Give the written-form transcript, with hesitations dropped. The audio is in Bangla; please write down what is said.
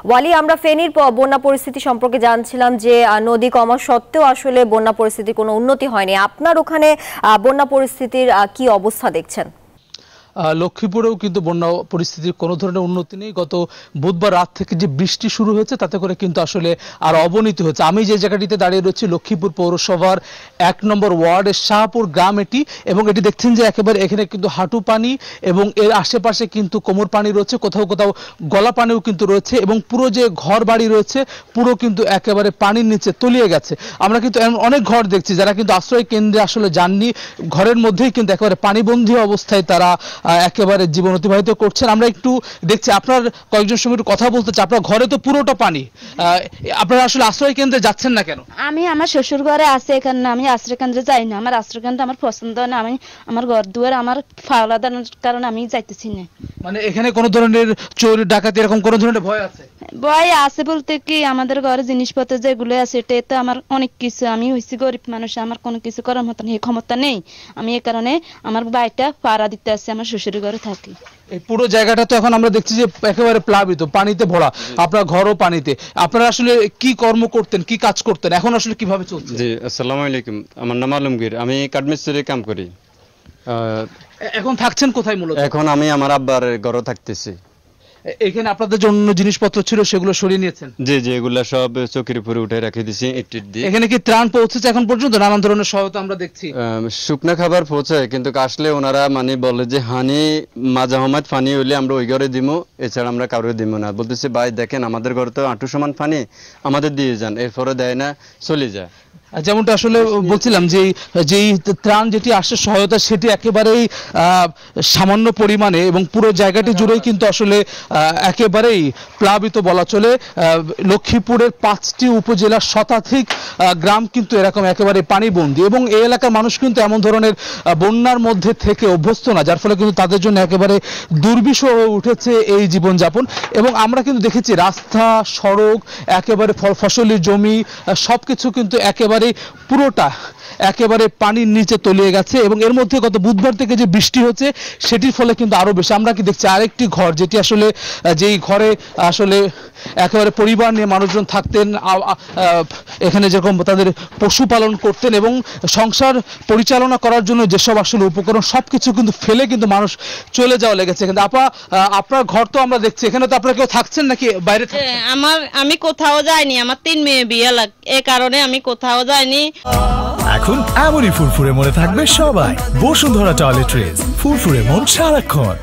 ওয়ালি, আমরা ফেনীর বন্যা পরিস্থিতি সম্পর্কে জানছিলাম যে নদী কমা সত্ত্বেও আসলে বন্যা পরিস্থিতির কোনো উন্নতি হয়নি। আপনার ওখানে বন্যা পরিস্থিতির কি অবস্থা দেখছেন? লক্ষ্মীপুরেও কিন্তু বন্যা পরিস্থিতির কোনো ধরনের উন্নতি নেই। গত বুধবার রাত থেকে যে বৃষ্টি শুরু হয়েছে তাতে করে কিন্তু আসলে আর অবনতি হচ্ছে। আমি যে জায়গাটিতে দাঁড়িয়ে রয়েছি লক্ষ্মীপুর পৌরসভার 1 নম্বর ওয়ার্ডের শাহপুর গ্রাম এটি, এবং এটি দেখছেন যে একেবারে এখানে কিন্তু হাঁটু পানি এবং এর আশেপাশে কিন্তু কোমর পানি রয়েছে, কোথাও কোথাও গলা পানিও কিন্তু রয়েছে, এবং পুরো যে ঘর বাড়ি রয়েছে পুরো কিন্তু একেবারে পানির নিচে তলিয়ে গেছে। আমরা কিন্তু অনেক ঘর দেখছি যারা কিন্তু আশ্রয় কেন্দ্রে আসলে যাননি, ঘরের মধ্যেই কিন্তু একেবারে পানিবন্দী অবস্থায় তারা একেবারে জীবন অতিবাহিত করছেন। আমরা একটু দেখছি, আপনার কয়েকজন সঙ্গে একটু কথা বলতে চাই। আপনার ঘরে তো পুরোটা পানি, আপনারা আসলে আশ্রয় কেন্দ্রে যাচ্ছেন না কেন? আমি আমার শ্বশুর ঘরে আছে, এখানে আমি আশ্রয় কেন্দ্রে যাই না। আমার আশ্রয় কেন্দ্র আমার পছন্দ না। আমি আমার ঘর দুয়ার আমার ফাওলা দেওয়ার কারণে আমি যাইতেছি না। মানে এখানে কোনো ধরনের চোর ডাকাতি এরকম কোনো ধরনের ভয় আছে? ভয় আছে বলতে কি, আমাদের ঘরে জিনিসপত্র যেগুলো আছে এটা আমার অনেক কিছু, আমি হইছি গরিব মানুষ, আমার কোনো কিছু করার মতন এই ক্ষমতা নেই। আমি এই কারণে আমার বাড়িটা পাড়া দিতে আসছি, আমার শ্বশুরের ঘরে থাকি। এই পুরো জায়গাটা তো এখন আমরা দেখছি যে একেবারে প্লাবিত, পানিতে ভরা, আপনার ঘরও পানিতে। আপনারা আসলে কি কর্ম করতেন, কি কাজ করতেন, এখন আসলে কিভাবে চলছে? জি, আসসালামু আলাইকুম। আমার নাম আলমগীর, আমি কাঠমিস্ত্রি কাম করি। এখন থাকছেন কোথায় মূলত? এখন আমি আমার আব্বার ঘরে থাকতেছি। এখানে আপনাদের জন্য জিনিসপত্র ছিল সেগুলো সরিয়ে নিয়েছেন? জি জি, এগুলা সব চৌকির উপরে উঠে রেখে দিছি ইট দিয়ে। এখানে কি ত্রাণ পৌঁছেছে এখন পর্যন্ত? নানান ধরনের সহায়তা আমরা দেখছি। শুকনা খাবার পৌঁছায়, কিন্তু আসলে ওনারা মানে বলে যে হানি মাঝাহমাত পানি হইলে আমরা ওই ঘরে দিব, এছাড়া আমরা কারোর দিব না। বলতেছি ভাই দেখেন আমাদের ঘরে তো আঁটু সমান পানি, আমাদের দিয়ে যান। এরপরে দেয় না, চলে যায়। যেমনটা আসলে বলছিলাম যে যেই ত্রাণ যেটি আসছে সহায়তা সেটি একেবারেই সামান্য পরিমাণে, এবং পুরো জায়গাটি জুড়েই কিন্তু আসলে একেবারেই প্লাবিত বলা চলে। লক্ষ্মীপুরের 5টি উপজেলার শতাধিক গ্রাম কিন্তু এরকম একেবারে পানিবন্দী, এবং এই এলাকার মানুষ কিন্তু এমন ধরনের বন্যার মধ্যে থেকে অভ্যস্ত না, যার ফলে কিন্তু তাদের জন্য একেবারে দুর্বিষহ হয়ে উঠেছে এই জীবনযাপন। এবং আমরা কিন্তু দেখেছি রাস্তা, সড়ক, একেবারে ফসলি জমি সবকিছু কিন্তু একেবারে পুরোটা একেবারে পানির নিচে তলিয়ে গেছে। এবং এর মধ্যে গত বুধবার থেকে যে বৃষ্টি হচ্ছে সেটির ফলে কিন্তু আরো বেশি। আমরা কি দেখছি আরেকটি ঘর, যেটি আসলে যেই ঘরে আসলে একেবারে পরিবার নিয়ে মানুষজন থাকতেন, এখানে যেরকম তাদের পশুপালন করতেন এবং সংসার পরিচালনা করার জন্য যেসব আসলে উপকরণ সবকিছু কিন্তু ফেলে কিন্তু মানুষ চলে যাওয়া লেগেছে। কিন্তু আপনার ঘর তো আমরা দেখছি, এখানে তো আপনারা কেউ থাকছেন নাকি বাইরে থাকছেন? আমি কোথাও যাইনি, আমার 3 মেয়ে বিয়ে এই কারণে আমি কোথাও যাইনি। এখন এমনই ফুরফুরে মনে থাকবে সবাই। বসুন্ধরা টয়লেট্রিজ, ফুরফুরে মন সারাক্ষণ।